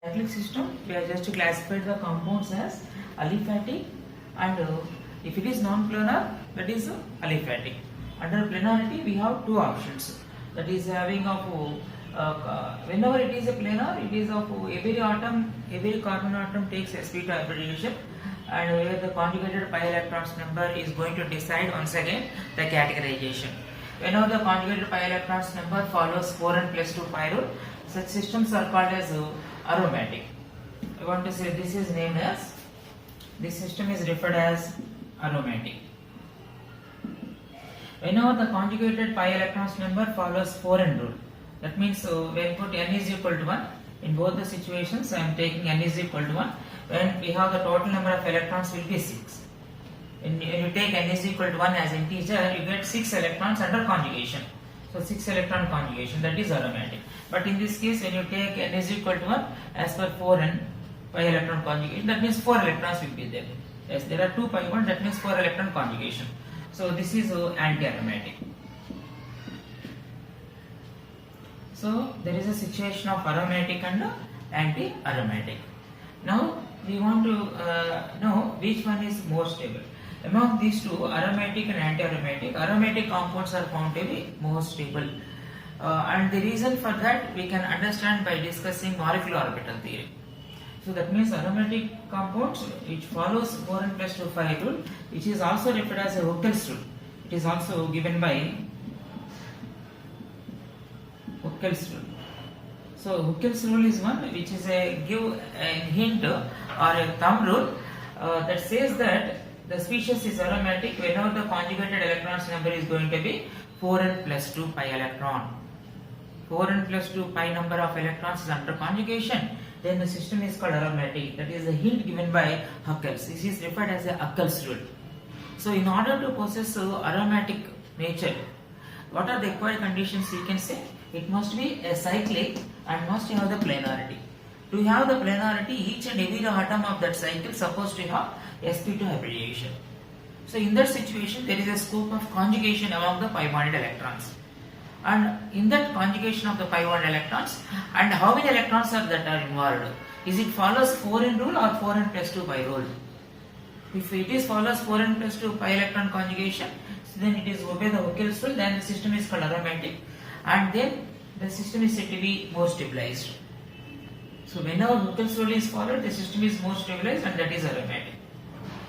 Cyclic system, we have just classified the compounds as aliphatic and if it is non-planar, that is aliphatic. Under planarity, we have two options. That is having of whenever it is a planar, it is of every carbon atom takes sp2 hybridization, and where the conjugated pi electrons number is going to decide once again the categorization. Whenever the conjugated pi electrons number follows 4n plus 2 pi rule, such systems are called as aromatic. I want to say this is named as, this system is referred as aromatic. Whenever the conjugated pi electrons number follows 4n rule, that means when put n is equal to 1, in both the situations I am taking n is equal to 1, when we have the total number of electrons will be 6. When you take n is equal to 1 as integer, you get 6 electrons under conjugation. So 6 electron conjugation, that is aromatic. But in this case, when you take n is equal to 1 as per 4n pi electron conjugation, that means 4 electrons will be there. Yes, there are 2 pi bonds, that means 4 electron conjugation. So this is anti-aromatic. So there is a situation of aromatic and anti-aromatic. Now we want to know which one is more stable. Among these two, aromatic and anti-aromatic, aromatic compounds are found to be more stable. And the reason for that we can understand by discussing molecular orbital theory. So that means aromatic compounds which follows 4n plus 2 pi rule, which is also referred as a Huckel's rule. It is also given by Huckel's rule. So Huckel's rule is one which is a hint or a thumb rule that says that the species is aromatic whenever the conjugated electrons number is going to be 4n plus 2 pi electron. 4n plus 2 pi number of electrons is under conjugation, then the system is called aromatic. That is a hint given by Huckel's. This is referred as a Huckel's rule. So in order to possess aromatic nature, what are the required conditions we can say? It must be a cyclic and must have the planarity. To have the planarity, each and every atom of that cycle is supposed to have sp2 hybridization. So in that situation, there is a scope of conjugation among the pi bonded electrons. And in that conjugation of the pi bonded electrons, and how many electrons are that are involved? Is it follows 4n rule or 4n plus 2 pi rule? If it is follows 4n plus 2 pi electron conjugation, then it is obey the Huckel's rule, then the system is called aromatic, and then the system is said to be more stabilized. So whenever Huckel's rule is followed, the system is more stabilized, and that is aromatic.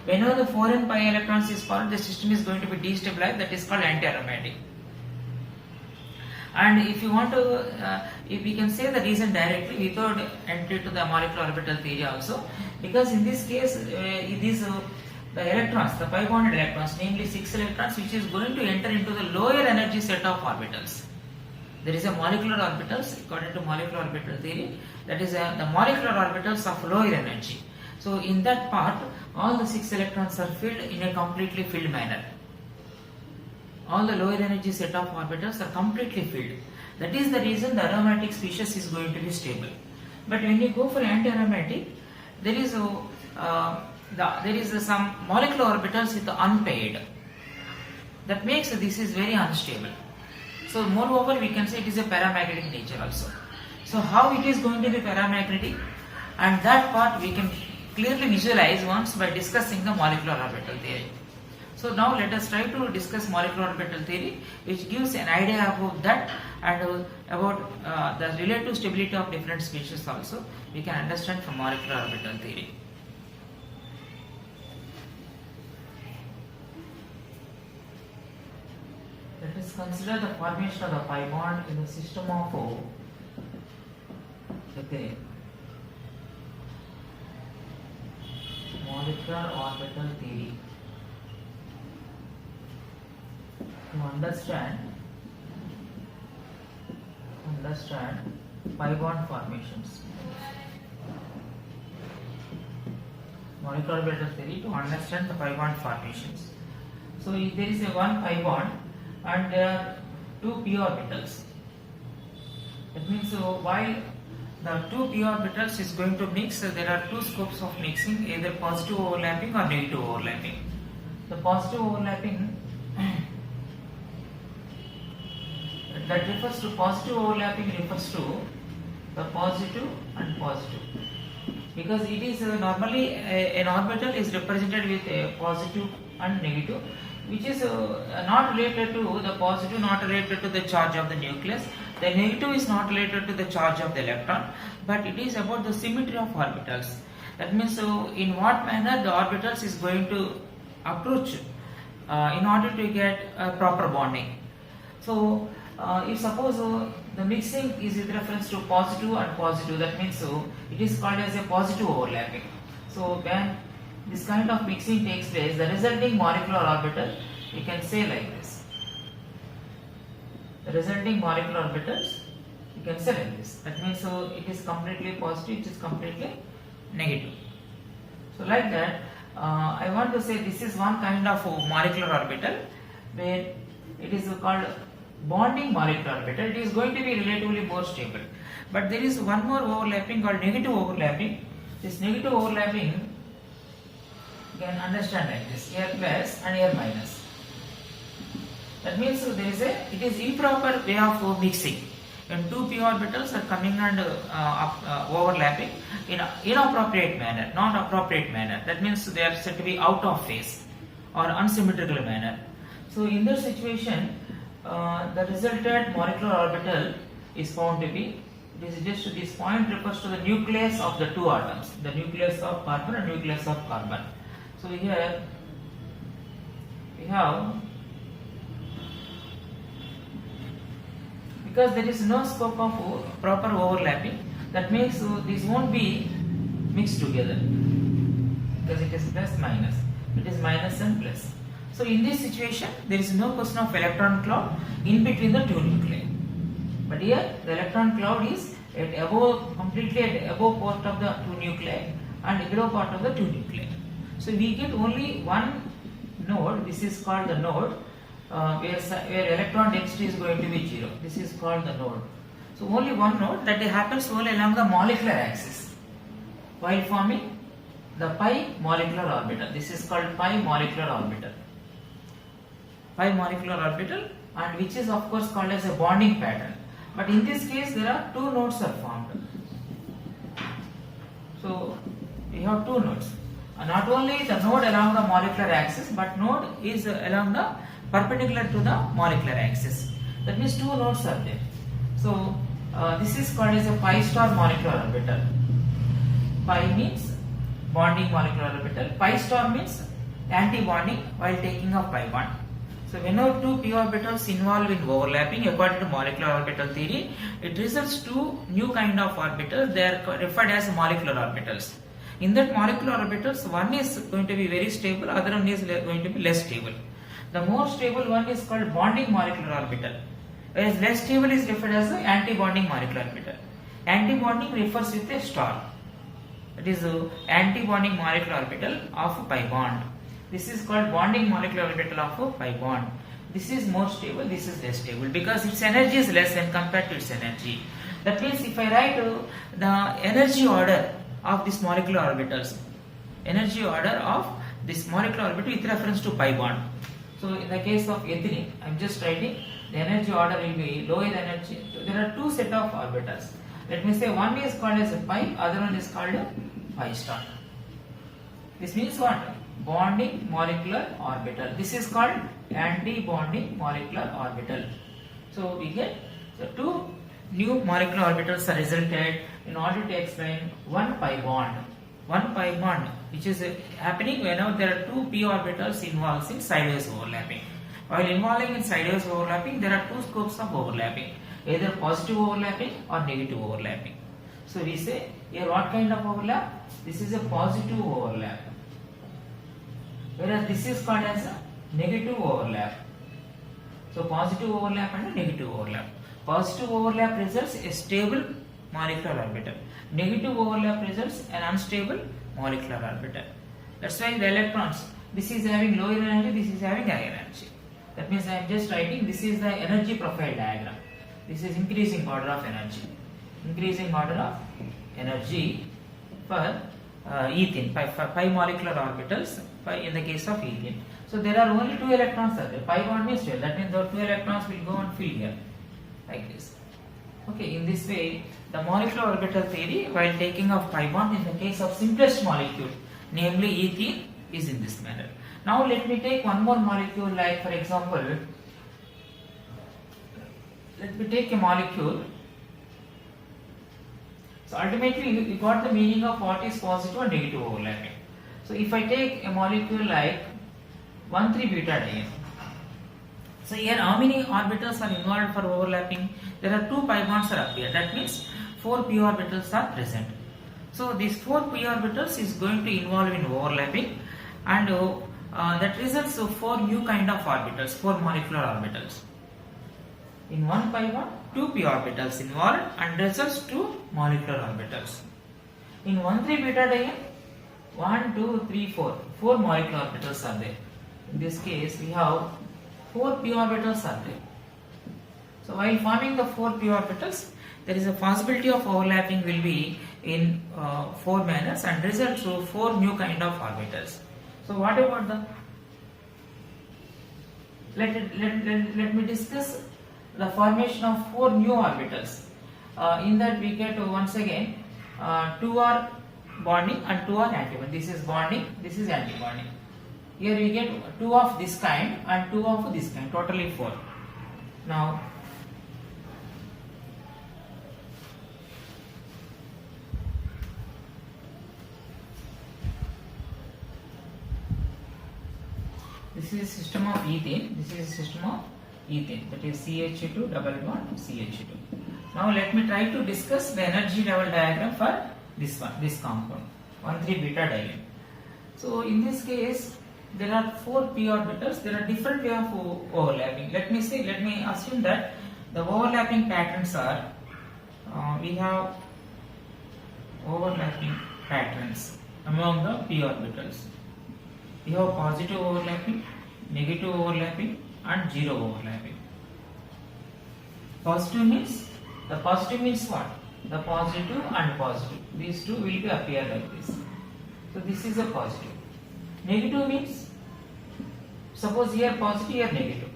Whenever the 4n pi electrons is followed, the system is going to be destabilized, that is called anti-aromatic. And if you want to, if we can say the reason directly without entry to the molecular orbital theory also, because in this case, it is the electrons, the pi bonded electrons, namely 6 electrons, which is going to enter into the lower energy set of orbitals. There is a molecular orbitals, according to molecular orbital theory, that is the molecular orbitals of lower energy. So in that part, all the 6 electrons are filled in a completely filled manner. All the lower energy set of orbitals are completely filled. That is the reason the aromatic species is going to be stable. But when you go for anti-aromatic, there is some molecular orbitals with unpaired. That makes this is very unstable. So moreover, we can say it is a paramagnetic nature also. So how it is going to be paramagnetic, and that part we can clearly visualize once by discussing the molecular orbital theory. So now let us try to discuss molecular orbital theory, which gives an idea about that and about the relative stability of different species also we can understand from molecular orbital theory. Let us consider the formation of the pi bond in the system of molecular orbital theory. To understand pi bond formations. Molecular orbital theory to understand the pi bond formations. So if there is a one pi bond and there are two p orbitals, that means while the two p orbitals is going to mix, there are two scopes of mixing, either positive overlapping or negative overlapping. The positive overlapping that refers to positive overlapping refers to the positive and positive, because it is normally an orbital is represented with a positive and negative, which is not related to the positive, not related to the charge of the nucleus. The negative is not related to the charge of the electron, but it is about the symmetry of orbitals. That means in what manner the orbitals is going to approach in order to get proper bonding. So if suppose the mixing is with reference to positive and positive, that means it is called as a positive overlapping. So when this kind of mixing takes place, the resulting molecular orbital, we can say like this. The resulting molecular orbitals, you can say like this. That means it is completely positive, it is completely negative. So like that, I want to say this is one kind of molecular orbital where it is called bonding molecular orbital. It is going to be relatively more stable. But there is one more overlapping called negative overlapping. This negative overlapping, you can understand like this, here plus and here minus. That means it is improper way of mixing. When two p orbitals are coming and overlapping in inappropriate manner, not appropriate manner. That means they are said to be out of phase or unsymmetrical manner. So in this situation, the resultant molecular orbital is found to be, it is just this point refers to the nucleus of the two atoms, the nucleus of carbon and nucleus of carbon. So here we have, because there is no scope of proper overlapping, that makes this won't be mixed together, because it is plus minus, it is minus and plus. So in this situation, there is no question of electron cloud in between the two nuclei. But here the electron cloud is at above, completely at above part of the two nuclei and below part of the two nuclei. So we get only one node. This is called the node where electron density is going to be 0. This is called the node. So only one node that happens only along the molecular axis while forming the pi molecular orbital. This is called pi molecular orbital. Pi molecular orbital, and which is of course called as a bonding pattern. But in this case there are two nodes are formed. So we have two nodes. Not only the node along the molecular axis, but node is along the perpendicular to the molecular axis. That means two nodes are there. So this is called as a pi star molecular orbital. Pi means bonding molecular orbital. Pi star means anti-bonding while taking of pi bond. So whenever two p orbitals involve in overlapping, according to molecular orbital theory, it results to new kind of orbitals. They are referred as molecular orbitals. In that molecular orbitals, one is going to be very stable, other one is going to be less stable. The more stable one is called bonding molecular orbital, whereas less stable is referred as the anti-bonding molecular orbital. Anti-bonding refers with a star. That is the anti-bonding molecular orbital of pi bond. This is called bonding molecular orbital of pi bond. This is more stable, this is less stable because its energy is less when compared to its energy. That means if I write the energy order of this molecular orbitals, energy order of this molecular orbital with reference to pi bond. So in the case of ethylene, I am just writing the energy order will be lower energy. There are two set of orbitals. Let me say one is called as a pi, other one is called a pi star. This means what? Bonding molecular orbital. This is called anti-bonding molecular orbital. So we get two new molecular orbitals are resulted in order to explain one pi bond. One pi bond which is happening whenever there are two p orbitals involved in sideways overlapping. While involving in sideways overlapping, there are two scopes of overlapping, either positive overlapping or negative overlapping. So we say here what kind of overlap? This is a positive overlap, whereas this is called as a negative overlap. So positive overlap and negative overlap. Positive overlap results a stable molecular orbital. Negative overlap results an unstable molecular orbital. That's why the electrons, this is having lower energy, this is having higher energy. That means I am just writing this is the energy profile diagram. This is increasing order of energy. Increasing order of energy for ethene, pi molecular orbitals in the case of ethene. So there are only two electrons are there. Pi bond means 12. That means the two electrons will go and fill here like this. Okay, in this way the molecular orbital theory while taking of pi bond in the case of simplest molecule, namely ethene, is in this manner. Now let me take one more molecule, like for example, let me take a molecule. So ultimately you got the meaning of what is positive and negative overlapping. So if I take a molecule like 1,3-butadiene. So here how many orbitals are involved for overlapping? There are 2 pi bonds are appear. That means 4 p orbitals are present. So these 4 p orbitals is going to involve in overlapping, and that results of 4 new kind of orbitals, 4 molecular orbitals. In one pi bond, 2 p orbitals involved and results 2 molecular orbitals. In 1,3-butadiene, 1, 2, 3, 4. 4 molecular orbitals are there. In this case, we have 4 p orbitals are there. So while forming the 4 p orbitals, there is a possibility of overlapping will be in 4 manners and results to 4 new kind of orbitals. So what about the? Let me discuss the formation of 4 new orbitals. In that we get once again 2 are bonding and 2 are anti-bonding. This is bonding, this is anti-bonding. Here we get 2 of this kind and 2 of this kind, totally 4. Now this is system of ethane, this is system of ethane, that is CH2 double bond CH2. Now let me try to discuss the energy level diagram for this one, this compound 1,3-butadiene. So in this case there are 4 p orbitals, there are different way of overlapping. Let me assume that the overlapping patterns are, we have overlapping patterns among the p orbitals. We have positive overlapping, negative overlapping and zero overlapping. Positive means, the positive means what? The positive and positive. These two will be appear like this. So this is a positive. Negative means, suppose here positive, here negative,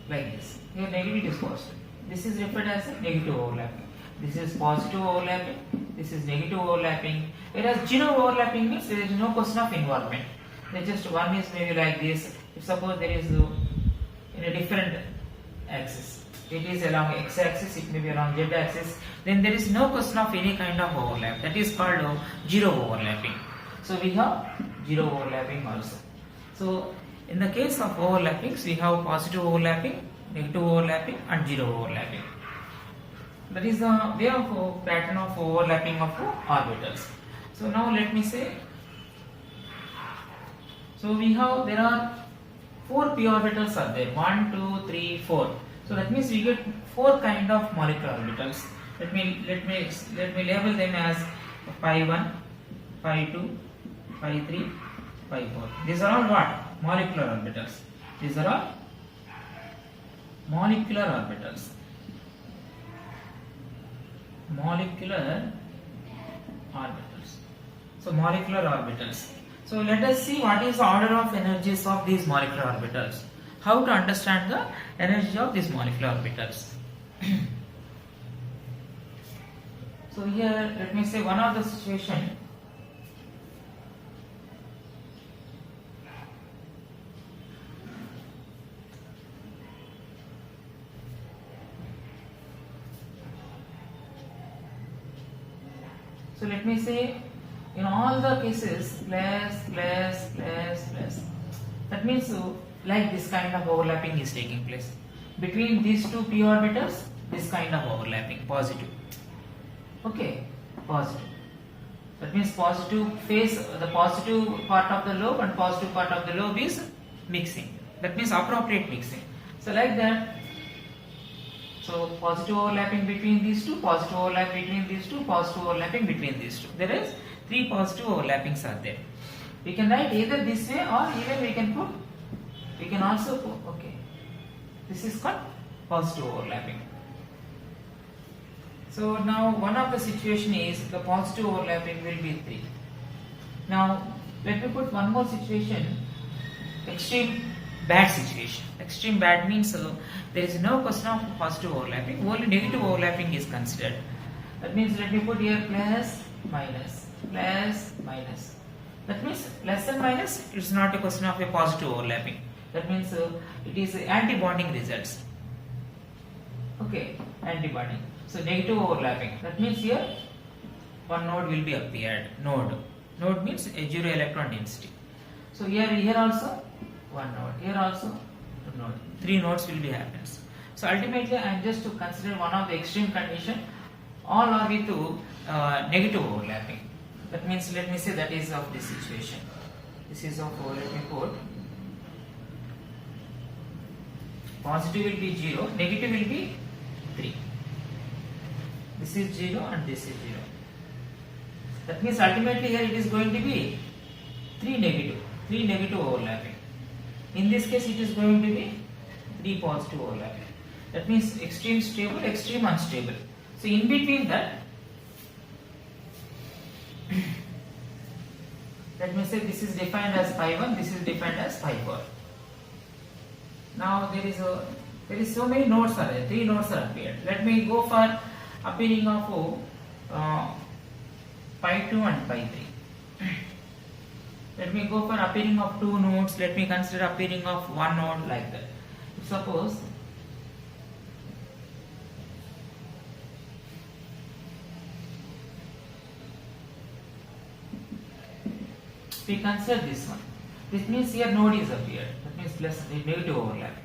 like this. Here negative is positive. This is referred as a negative overlapping. This is positive overlapping. This is negative overlapping. Whereas zero overlapping means there is no question of involvement. There just one is maybe like this. If suppose there is in a different axis, it is along x-axis, it may be along z-axis, then there is no question of any kind of overlap. That is called zero overlapping. So we have zero overlapping also. So in the case of overlappings, we have positive overlapping, negative overlapping and zero overlapping. That is the way of pattern of overlapping of orbitals. So now let me say, so we have, there are 4 p orbitals are there, 1, 2, 3, 4. So that means we get 4 kind of molecular orbitals. Let me label them as pi 1, pi 2, pi 3, pi 4. These are all what? Molecular orbitals. These are all molecular orbitals. Molecular orbitals. So molecular orbitals. So let us see what is the order of energies of these molecular orbitals. How to understand the energy of these molecular orbitals. So here let me say one of the situation. So let me say in all the cases plus. That means like this kind of overlapping is taking place. Between these two p orbitals, this kind of overlapping, positive. Okay, positive. That means positive phase, the positive part of the lobe and positive part of the lobe is mixing. That means appropriate mixing. So like that. So positive overlapping between these two, positive overlap between these two, positive overlapping between these two. There is 3 positive overlappings are there. We can write either this way or even we can also put, okay, this is called positive overlapping. So now one of the situation is the positive overlapping will be 3. Now let me put one more situation, extreme bad situation. Extreme bad means there is no question of positive overlapping, only negative overlapping is considered. That means let me put here plus, minus, plus, minus. That means plus and minus, it's not a question of a positive overlapping. That means it is anti-bonding results. Okay, anti-bonding. So negative overlapping. That means here one node will be appeared. Node means a zero electron density. So here also one node. Here also one node. 3 nodes will be happens. So ultimately I am just to consider one of the extreme condition. All are with negative overlapping. That means let me say that is of this situation. This is of let me put positive will be 0, negative will be 3. This is 0 and this is 0. That means ultimately here it is going to be 3 negative overlapping. In this case it is going to be 3 positive overlapping. That means extreme stable, extreme unstable. So in between that, let me say this is defined as pi 1, this is defined as pi 4. Now there is so many nodes are there, 3 nodes are appeared. Let me go for appearing of pi 2 and pi 3. Let me go for appearing of 2 nodes, let me consider appearing of 1 node like that. Suppose we consider this one. This means here node is appeared. That means plus the negative overlapping.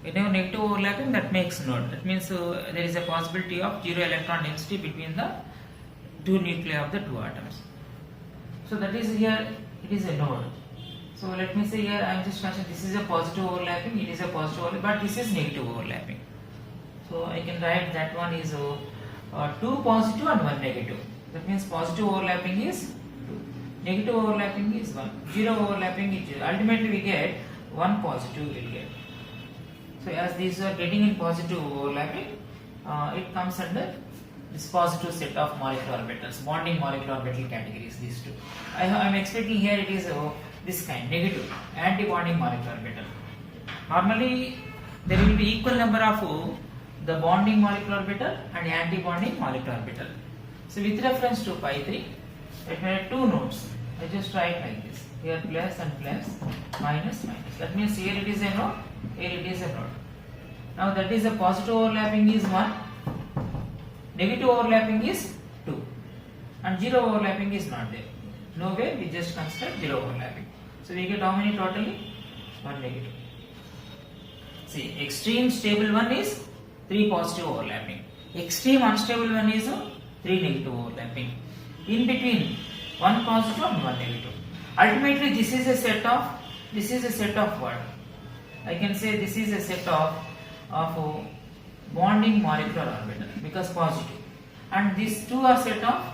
Whenever negative overlapping, that makes node. That means there is a possibility of zero electron density between the 2 nuclei of the 2 atoms. So that is here it is a node. So let me say here I am just considering this is a positive overlapping. It is a positive overlapping, but this is negative overlapping. So I can write that one is 2 positive and 1 negative. That means positive overlapping is 2. Negative overlapping is 1. Zero overlapping is 0. Ultimately we get 1 positive will get. So as these are getting in positive overlapping, it comes under this positive set of molecular orbitals, bonding molecular orbital categories, these two. I am expecting here it is this kind, negative, anti-bonding molecular orbital. Normally there will be equal number of the bonding molecular orbital and anti-bonding molecular orbital. So with reference to pi 3, let me write 2 nodes. I just write like this. Here plus and plus, minus, minus. That means here it is a node, here it is a node. Now that is a positive overlapping is 1, negative overlapping is 2, and zero overlapping is not there. No way, we just consider zero overlapping. So we get how many totally? 1 negative. See, extreme stable one is 3 positive overlapping. Extreme unstable one is 3 negative overlapping. In between 1 positive and 1 negative. Ultimately this is a set of what? I can say this is a set of bonding molecular orbital because positive. And these two are set of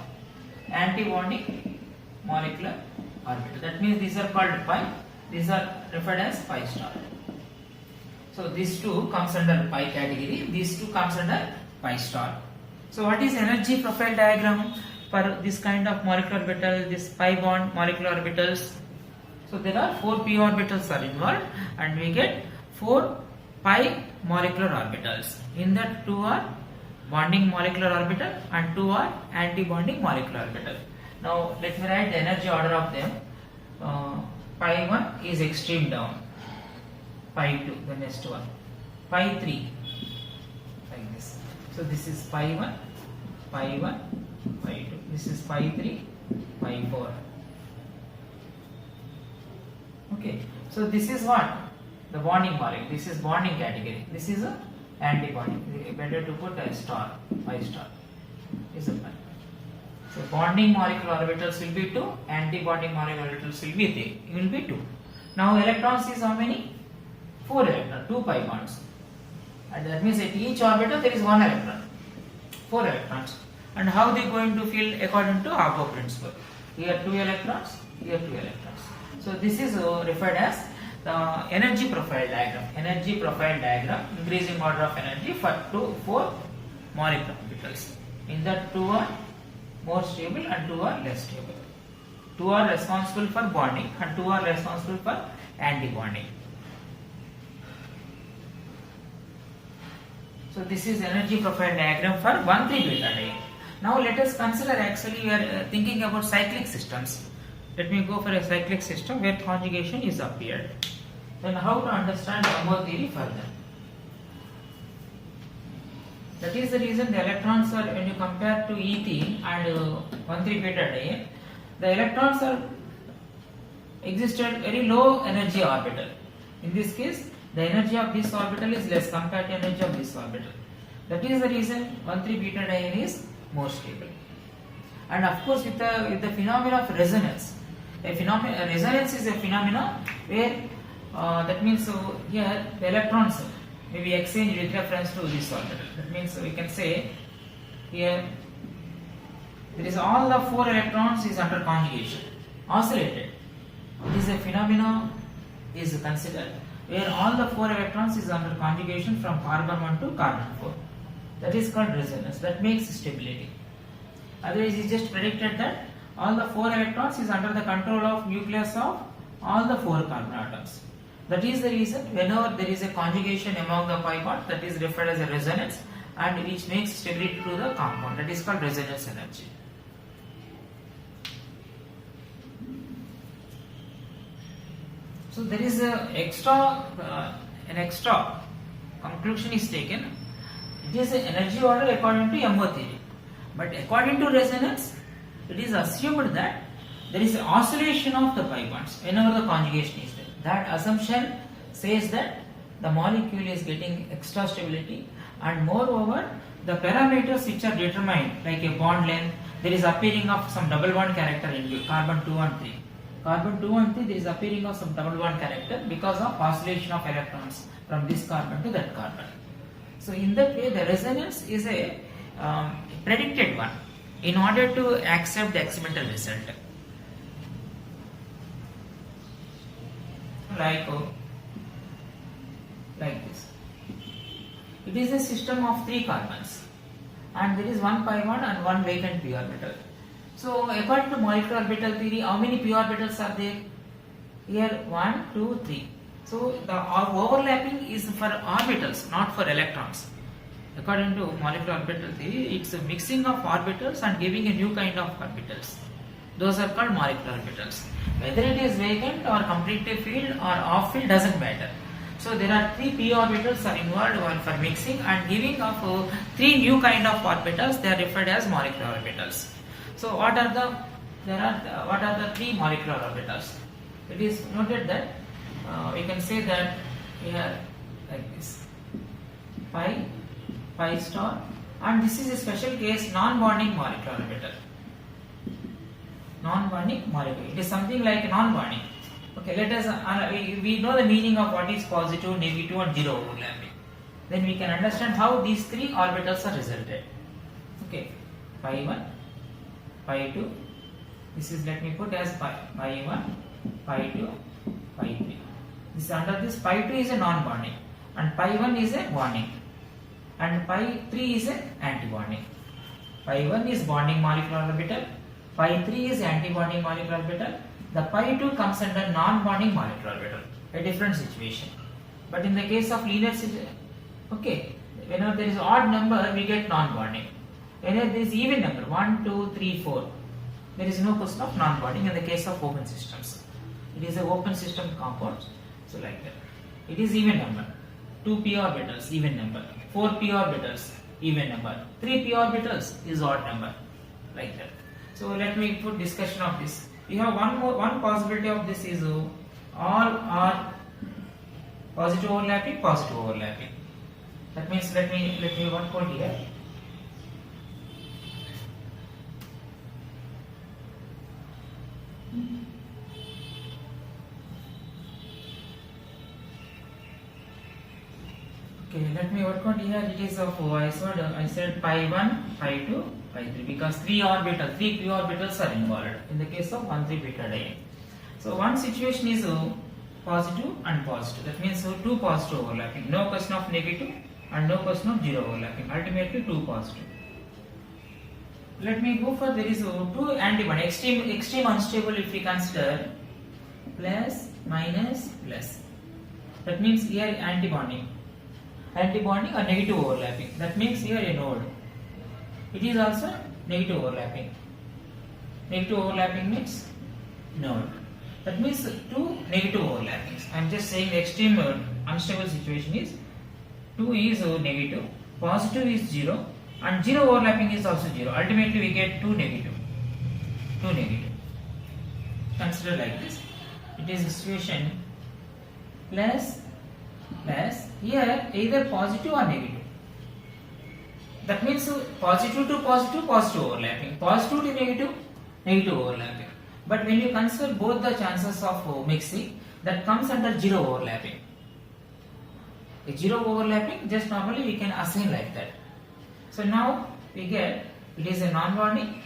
anti-bonding molecular orbital. That means these are called pi. These are referred as pi star. So these two comes under pi category. These two comes under pi star. So what is energy profile diagram for this kind of molecular orbital, this pi bond molecular orbitals? So there are 4 p orbitals are involved and we get 4 pi molecular orbitals. In that 2 are bonding molecular orbital and 2 are anti-bonding molecular orbital. Now let me write the energy order of them. Pi 1 is extreme down, pi 2 the next one, pi 3 like this. So this is pi 1, pi 1, pi 2. This is pi 3, pi 4. Okay, so this is what? The bonding molecule. This is bonding category. This is a anti-bonding. Better to put a star, pi star. Is a pi. So bonding molecular orbitals will be 2, anti-bonding molecular orbitals will be 3. It will be 2. Now electrons is how many? 4 electrons, 2 pi bonds. And that means at each orbital there is 1 electron. 4 electrons. And how they going to fill according to Abo principle? Here 2 electrons, here 2 electrons. So this is referred as the energy profile diagram. Energy profile diagram, increasing order of energy for 4 molecular orbitals. In that 2 are more stable and 2 are less stable. 2 are responsible for bonding and 2 are responsible for anti-bonding. So this is energy profile diagram for 1,3 beta diene. Now let us consider, actually we are thinking about cyclic systems. Let me go for a cyclic system where conjugation is appeared. Then how to understand MO theory further. That is the reason the electrons are, when you compare to eth and 1,3 beta diene, the electrons are existed very low energy orbital. In this case, the energy of this orbital is less compared to energy of this orbital. That is the reason 1,3 beta diene is more stable. And of course, with the phenomena of resonance, resonance is a phenomena where that means here the electrons may be exchanged with reference to this orbital. That means we can say here there is all the 4 electrons is under conjugation, oscillated. This is a phenomena is considered where all the 4 electrons is under conjugation from carbon 1 to carbon 4. That is called resonance. That makes stability. Otherwise, it is just predicted that all the 4 electrons is under the control of nucleus of all the 4 carbon atoms. That is the reason whenever there is a conjugation among the pi bond, that is referred as a resonance, and which makes stability to the compound. That is called resonance energy. So there is an extra conclusion is taken. It is an energy order according to MO theory, but according to resonance, it is assumed that there is an oscillation of the pi bonds whenever the conjugation is there. That assumption says that the molecule is getting extra stability, and moreover, the parameters which are determined, like a bond length, there is appearing of some double bond character in carbon 2 and 3. Carbon 2 and 3, there is appearing of some double bond character because of oscillation of electrons from this carbon to that carbon. So in that way, the resonance is a predicted one in order to accept the experimental result. Like this. It is a system of 3 carbons, and there is 1 pi bond and 1 vacant p orbital. So according to molecular orbital theory, how many p orbitals are there? Here 1, 2, 3. So the overlapping is for orbitals, not for electrons. According to molecular orbital theory, it's a mixing of orbitals and giving a new kind of orbitals. Those are called molecular orbitals. Whether it is vacant or completely filled or off filled doesn't matter. So there are 3 p orbitals are involved for mixing and giving of 3 new kind of orbitals. They are referred as molecular orbitals. So what are the 3 molecular orbitals? It is noted that we can say that here like this pi star, and this is a special case non-bonding molecular orbital. Non-bonding molecule. It is something like non-bonding. Okay, let us we know the meaning of what is positive, negative, and zero overlapping. Then we can understand how these 3 orbitals are resulted. Okay, pi 1, pi 2. This is, let me put as pi 1, pi 2, pi 3. This under this pi 2 is a non-bonding, and pi 1 is a bonding, and pi 3 is an anti-bonding. Pi 1 is bonding molecular orbital. Pi 3 is anti-bonding molecular orbital. The pi 2 comes under non-bonding molecular orbital, a different situation. But in the case of linear situation, okay, whenever there is odd number, we get non-bonding. Whenever there is even number, 1, 2, 3, 4, there is no question of non-bonding in the case of open systems. It is an open system compound, so like that. It is even number. 2 p orbitals, even number. 4 p orbitals, even number. 3 p orbitals is odd number, like that. So let me put discussion of this. We have one possibility of this is all are positive overlapping, positive overlapping. That means let me one point here. Okay, let me work out here. It is of I said pi 1, pi 2, pi 3 because 3 p orbitals are involved in the case of 1,3 beta diene. So one situation is positive and positive. That means 2 positive overlapping. No question of negative and no question of zero overlapping. Ultimately 2 positive. Let me go for there is 2 antibody. Extreme unstable if we consider plus, minus, plus. That means here antibonding or negative overlapping. That means here a node. It is also negative overlapping. Negative overlapping means node. That means two negative overlappings. I am just saying the extreme unstable situation is 2 is negative, positive is 0, and 0 overlapping is also 0. Ultimately we get 2 negative. 2 negative. Consider like this. It is a situation plus here either positive or negative. That means positive to positive, positive overlapping. Positive to negative, negative overlapping. But when you consider both the chances of mixing, that comes under 0 overlapping. A 0 overlapping, just normally we can assign like that. So now we get it is a non-bonding.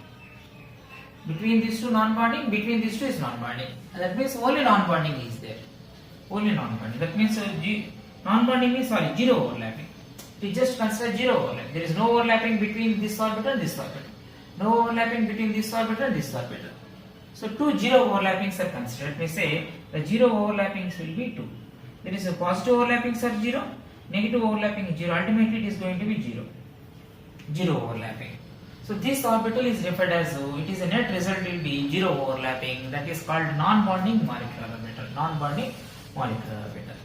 Between these two non-bonding, between these two is non-bonding. That means only non-bonding is there. Only non-bonding. That means non-bonding means 0 overlapping. We just consider 0 overlapping. There is no overlapping between this orbital and this orbital. No overlapping between this orbital and this orbital. So 2 0 overlappings are considered. Let me say the 0 overlappings will be 2. There is a positive overlappings are 0, negative overlapping is 0. Ultimately it is going to be 0. 0 overlapping. So this orbital is referred as, it is a net result will be 0 overlapping, that is called non-bonding molecular orbital. Non-bonding molecular orbital.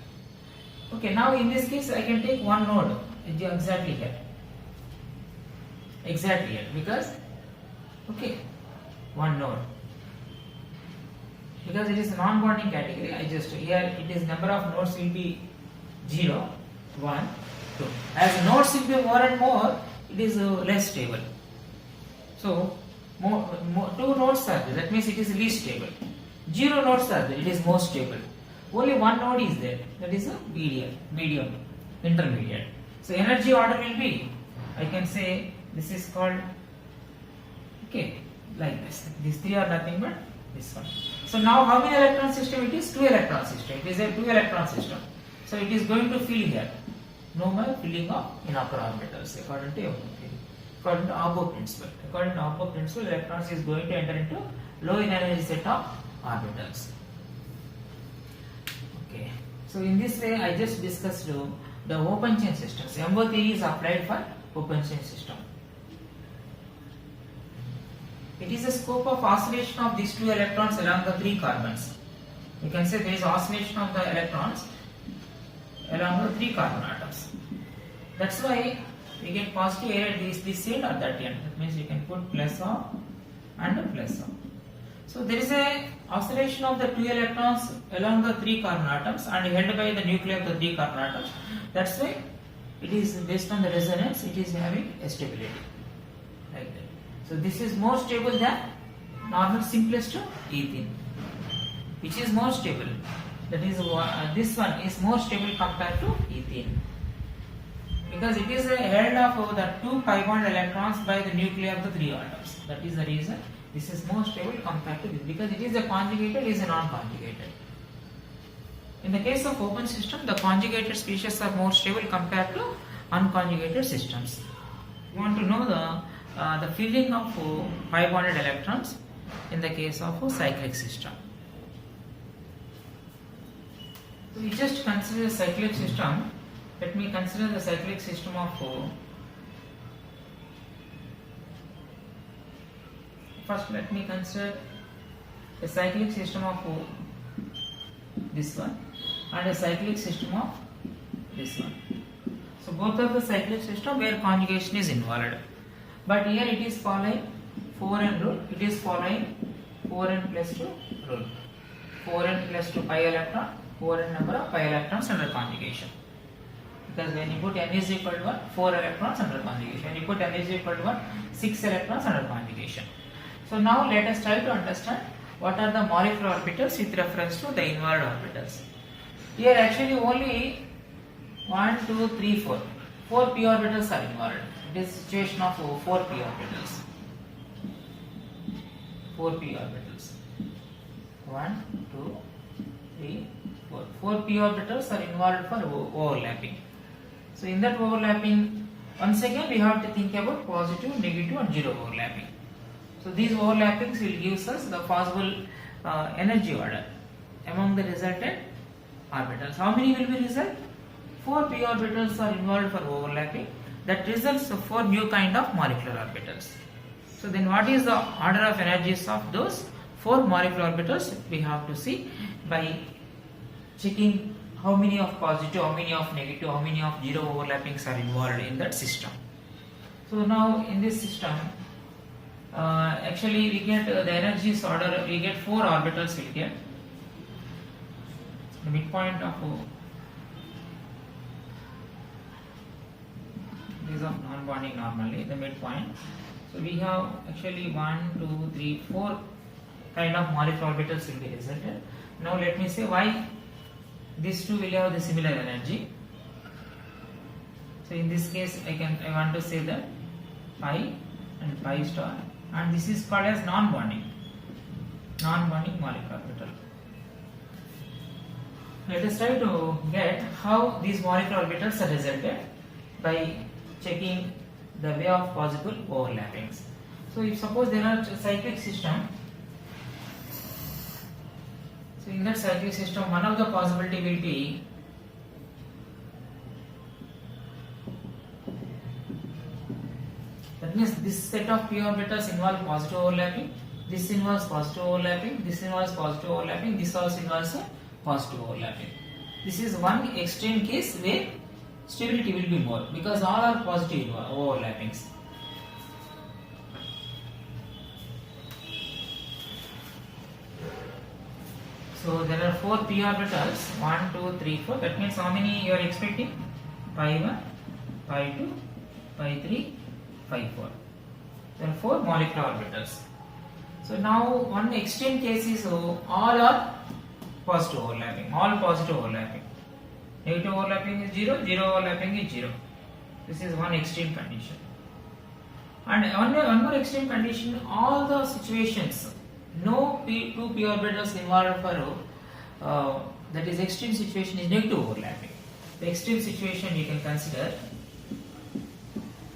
Okay, now in this case I can take one node exactly here. Exactly here, because okay, one node. Because it is a non-bonding category, I just here it is number of nodes will be 0, 1, 2. As nodes will be more and more, it is less stable. So 2 nodes are there, that means it is least stable. 0 nodes are there, it is most stable. Only one node is there, that is a medium, intermediate. So energy order will be, I can say this is called, okay, like this. These 3 are nothing but this one. So now how many electron system it is? 2 electron system. It is a 2 electron system. So it is going to fill here. No more filling of inner orbitals according to Aubert principle. According to Aubert principle, electrons is going to enter into low energy set of orbitals. Okay. So in this way, I just discussed the open chain systems. MO theory is applied for open chain system. It is the scope of oscillation of these 2 electrons along the 3 carbons. You can say there is oscillation of the electrons along the 3 carbon atoms. That's why we get positive air at this end or that end. That means you can put plus of and plus of. So there is a oscillation of the 2 electrons along the 3 carbon atoms and held by the nuclei of the 3 carbon atoms. That's why it is based on the resonance, it is having a stability. Like that. So this is more stable than normal simplest ethene. Which is more stable? That is this one is more stable compared to ethene. Because it is held of the 2 pi bond electrons by the nuclei of the 3 atoms. That is the reason this is more stable compared to this. Because it is a conjugated, it is a non-conjugated. In the case of open system, the conjugated species are more stable compared to unconjugated systems. You want to know the filling of pi bonded electrons in the case of a cyclic system. So we just consider a cyclic system. Let me consider the cyclic system of first let me consider a cyclic system of this one and a cyclic system of this one. So both of the cyclic system where conjugation is involved. But here it is following 4n rule. It is following 4n plus 2 rule. 4n plus 2 pi electron, 4n number of pi electrons under conjugation. Because when you put n is equal to 1, 4 electrons under conjugation. When you put n is equal to 1, 6 electrons under conjugation. So now let us try to understand what are the molecular orbitals with reference to the involved orbitals. Here actually only 1, 2, 3, 4. 4 p orbitals are involved. It is situation of 4 p orbitals. 4 p orbitals. 1, 2, 3, 4. 4 p orbitals are involved for overlapping. So in that overlapping, once again we have to think about positive, negative and 0 overlapping. So these overlappings will give us the possible energy order among the resultant orbitals. How many will be result? 4 p orbitals are involved for overlapping. That results 4 new kind of molecular orbitals. So then what is the order of energies of those 4 molecular orbitals? We have to see by checking how many of positive, how many of negative, how many of zero overlappings are involved in that system. So now in this system, actually we get the energies order, we get 4 orbitals we get. The midpoint of these are non-bonding normally, the midpoint. So we have actually 1, 2, 3, 4 kind of molecular orbitals will be resulted. Now let me say why these two will have the similar energy. So in this case I want to say that pi and pi star, and this is called as non-bonding molecular orbital. Let us try to get how these molecular orbitals are resulted by checking the way of possible overlappings. So if suppose there are cyclic system, so in that cyclic system one of the possibility will be that means this set of p orbitals involve positive overlapping, this involves positive overlapping, this involves positive overlapping, this also involves a positive overlapping. This is one extreme case where stability will be more because all are positive overlappings. So there are 4 p orbitals, 1, 2, 3, 4. That means how many you are expecting? Pi 1, pi 2, pi 3, pi 4. There are 4 molecular orbitals. So now one extreme case is all are positive overlapping, all positive overlapping. Negative overlapping is 0, 0 overlapping is 0. This is one extreme condition. And one more extreme condition, all the situations, no two p orbitals involved for that is extreme situation is negative overlapping. The extreme situation you can consider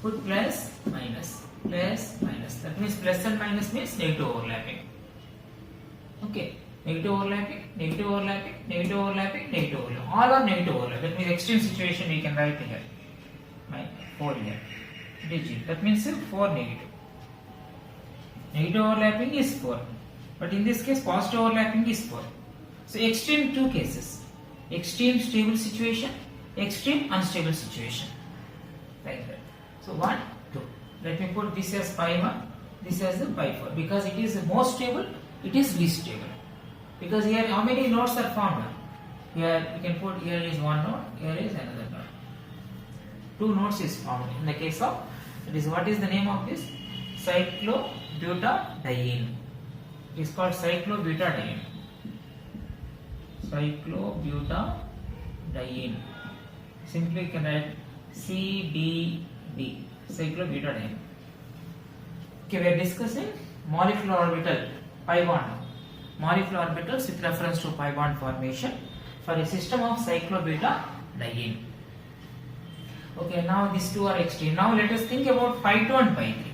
put plus minus. That means plus and minus means negative overlapping. Okay. Negative overlapping, negative overlapping, negative overlapping, negative overlapping. All are negative overlapping. That means extreme situation we can write here. 4 here. It is 0. That means 4 negative. Negative overlapping is 4. But in this case positive overlapping is 4. So extreme 2 cases. Extreme stable situation, extreme unstable situation. Like that. So 1, 2. Let me put this as pi 1, this as the pi 4. Because it is most stable, it is least stable. Because here how many nodes are formed? Here we can put, here is one node, here is another node. 2 nodes is formed in the case of, that is what is the name of this? Cyclobutadiene. It is called cyclobutadiene. Cyclobutadiene. Simply you can write CBD, cyclobutadiene. Okay, we are discussing molecular orbital pi bond. Molecular orbitals with reference to pi bond formation for a system of cyclobutadiene. Okay, now these two are extreme. Now let us think about pi 2 and pi 3.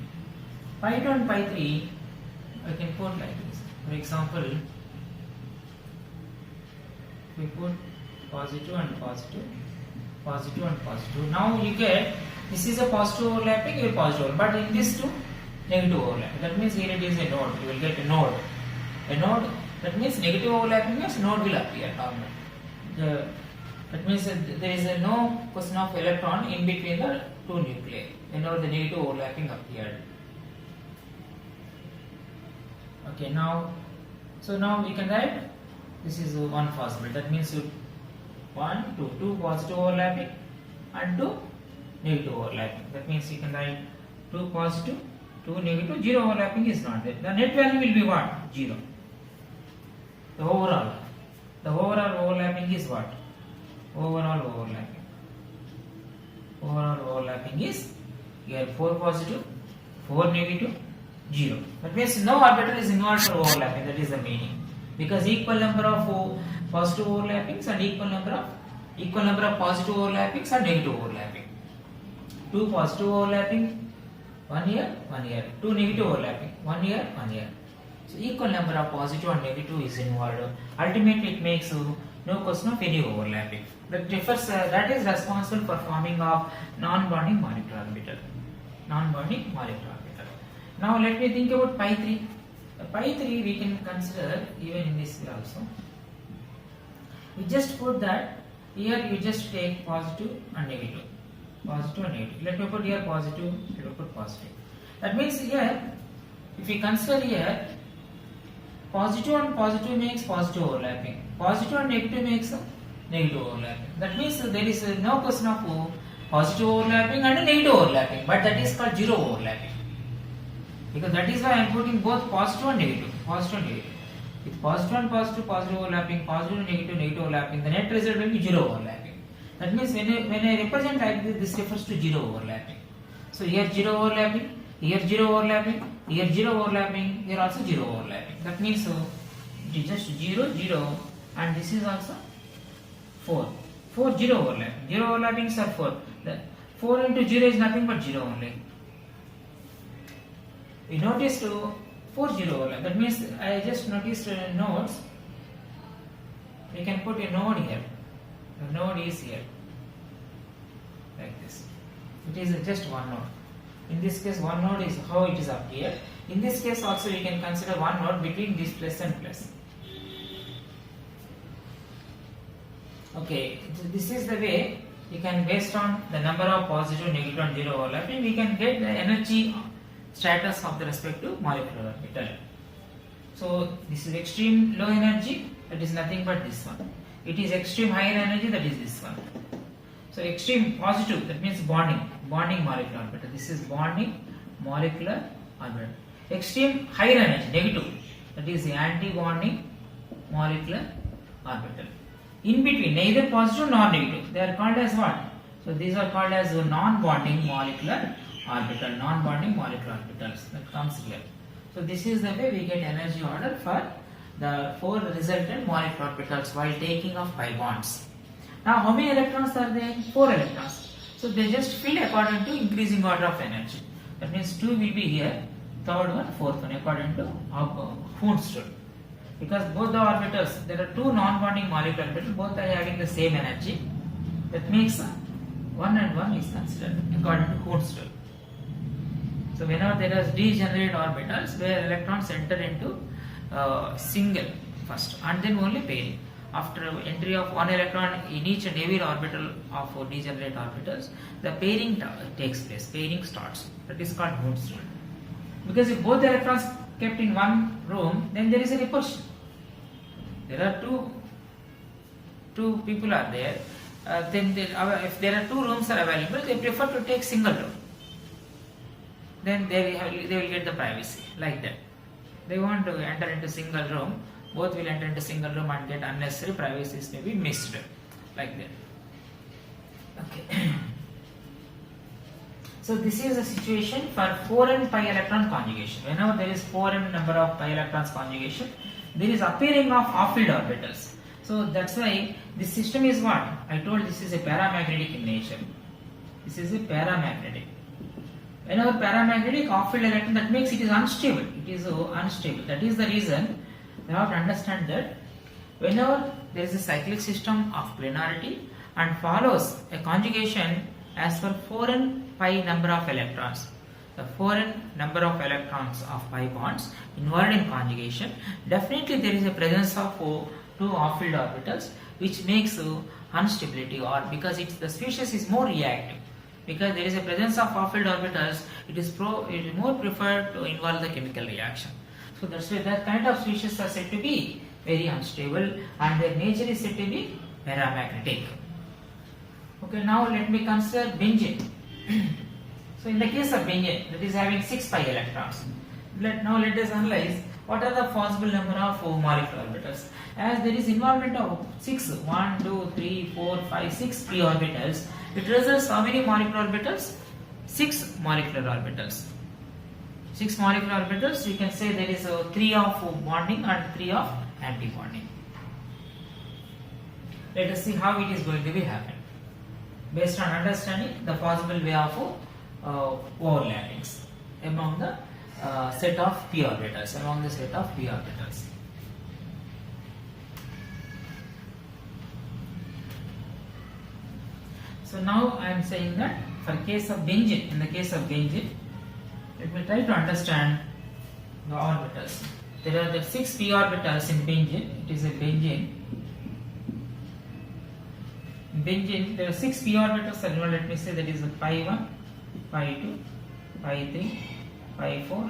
Pi 2 and pi 3, I can put like this. For example, we put positive and positive, positive and positive. Now you get, this is a positive overlapping, a positive overlapping. But in this two, negative overlapping. That means here it is a node. You will get a node. A node, that means negative overlapping means node will appear normally. That means there is no question of electron in between the two nuclei. Whenever the negative overlapping appeared. Okay, now, so now we can write, this is one possible. That means 1, 2 positive overlapping and 2 negative overlapping. That means you can write 2 positive, 2 negative, 0 overlapping is not there. The net value will be what? 0. The overall overlapping is what? Overall overlapping is here 4 positive, 4 negative, 0. That means no orbital is involved for overlapping. That is the meaning. Because equal number of positive overlappings and equal number of positive overlappings and negative overlapping. 2 positive overlapping, 1 here, 1 here. 2 negative overlapping, 1 here, 1 here. So equal number of positive and negative is involved. Ultimately, it makes no question of any overlapping. That is responsible for forming of non-bonding molecular orbital. Now let me think about pi 3. Pi 3 we can consider even in this way also. We just put that here, you just take positive and negative. Positive and negative. Let me put here positive, let me put positive. That means here, if we consider here, positive and positive makes positive overlapping. Positive and negative makes negative overlapping. That means there is no question of positive overlapping and negative overlapping, but that is called zero overlapping. Because that is why I am putting both positive and negative. Positive and negative. With positive and positive, positive overlapping, positive and negative, negative overlapping, the net result will be zero overlapping. That means when I represent like this refers to zero overlapping. So here zero overlapping, here zero overlapping, here zero overlapping, here also zero overlapping. That means it is just 0, 0, and this is also 4. 4 zero overlapping. Zero overlappings are 4. The 4 into 0 is nothing but 0 only. We noticed 4 0 overlap. That means I just noticed nodes. We can put a node here. The node is here, like this. It is just one node. In this case, one node is how it is up here. In this case also we can consider one node between this plus and plus. Okay, so this is the way you can, based on the number of positive, negative and zero overlapping, we can get the energy status of the respective molecular orbital. So this is extreme low energy, that is nothing but this one. It is extreme high energy, that is this one. So extreme positive, that means bonding molecular orbital. This is bonding molecular orbital. Extreme higher energy, negative, that is the anti-bonding molecular orbital. In between, neither positive nor negative, they are called as what? So these are called as non-bonding molecular orbital, non-bonding molecular orbitals, that comes here. So this is the way we get energy order for the 4 resultant molecular orbitals while taking of pi bonds. Now how many electrons are there? 4 electrons. So they just fill according to increasing order of energy. That means 2 will be here, third one, fourth one, according to Hund's rule. Because both the orbitals, there are 2 non-bonding molecular orbitals, both are having the same energy. That makes 1 and 1 is considered according to Hund's rule. So whenever there is degenerate orbitals where electrons enter into single first and then only pairing. After entry of one electron in each and every orbital of degenerate orbitals, the pairing takes place, pairing starts. That is called Hund's rule. Because if both the electrons kept in one room, then there is a repulsion. There are two people are there. If there are 2 rooms are available, they prefer to take single room. Then they will get the privacy like that. They want to enter into single room. Both will enter into single room and get unnecessary privacies may be missed, like that. Okay. So this is the situation for 4n pi electron conjugation. Whenever there is 4n number of pi electrons conjugation, there is appearing of half-filled orbitals. So that's why this system is what? I told this is a paramagnetic in nature. This is a paramagnetic. Whenever paramagnetic half-filled electron, that makes it is unstable. It is unstable. That is the reason we have to understand that whenever there is a cyclic system of planarity and follows a conjugation as per 4n pi number of electrons, the 4n number of electrons of pi bonds involved in conjugation, definitely there is a presence of 2 half-filled orbitals, which makes instability, or because the species is more reactive. Because there is a presence of half-filled orbitals, it is more preferred to involve the chemical reaction. So that's why that kind of species are said to be very unstable and their nature is said to be paramagnetic. Okay, now let me consider benzene. So in the case of benzene, that is having 6 pi electrons. Now let us analyze what are the possible number of molecular orbitals. As there is involvement of 6, 1, 2, 3, 4, 5, 6 p orbitals, it results how many molecular orbitals? 6 molecular orbitals. 6 molecular orbitals, you can say there is 3 of bonding and 3 of anti-bonding. Let us see how it is going to be happen. Based on understanding the possible way of overlappings among the set of p orbitals, So now I am saying that for case of benzene, in the case of benzene, let me try to understand the orbitals. There are the 6 p orbitals in benzene. It is a benzene. Benzene, there are 6 p orbitals. Let me say that is a pi 1, pi 2, pi 3, pi 4,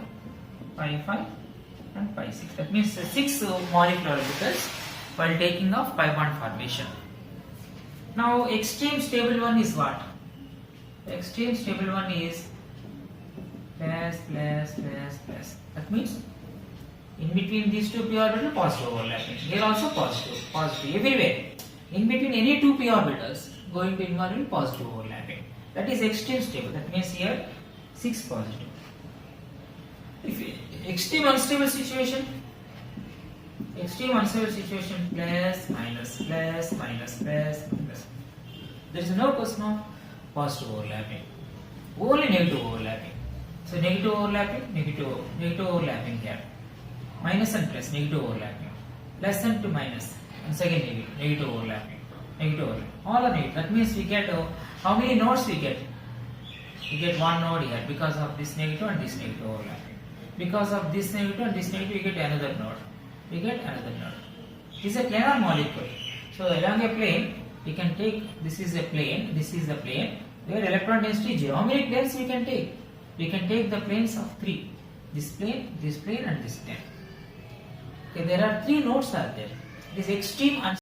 pi 5 and pi 6. That means 6 molecular orbitals while taking off pi bond formation. Now extreme stable one is what? The extreme stable one is plus plus plus plus. That means in between these two p orbitals positive overlapping. Here also positive, positive everywhere. In between any two p orbitals going to involve in positive overlapping. That is extreme stable. That means here 6 positive. If extreme unstable situation, plus minus plus minus plus minus. There is no question of positive overlapping, only negative overlapping. So negative overlapping here. Minus and plus, negative overlapping. Plus and to minus, and second negative overlapping. All are negative. That means we get how many nodes we get? We get one node here because of this negative and this negative overlapping. Because of this negative and this negative, we get another node. It is a planar molecule. So along a plane, we can take, this is the plane, where electron density is 0. How many planes we can take? We can take the planes of 3. This plane and this plane. Okay, there are 3 nodes are there. It is extreme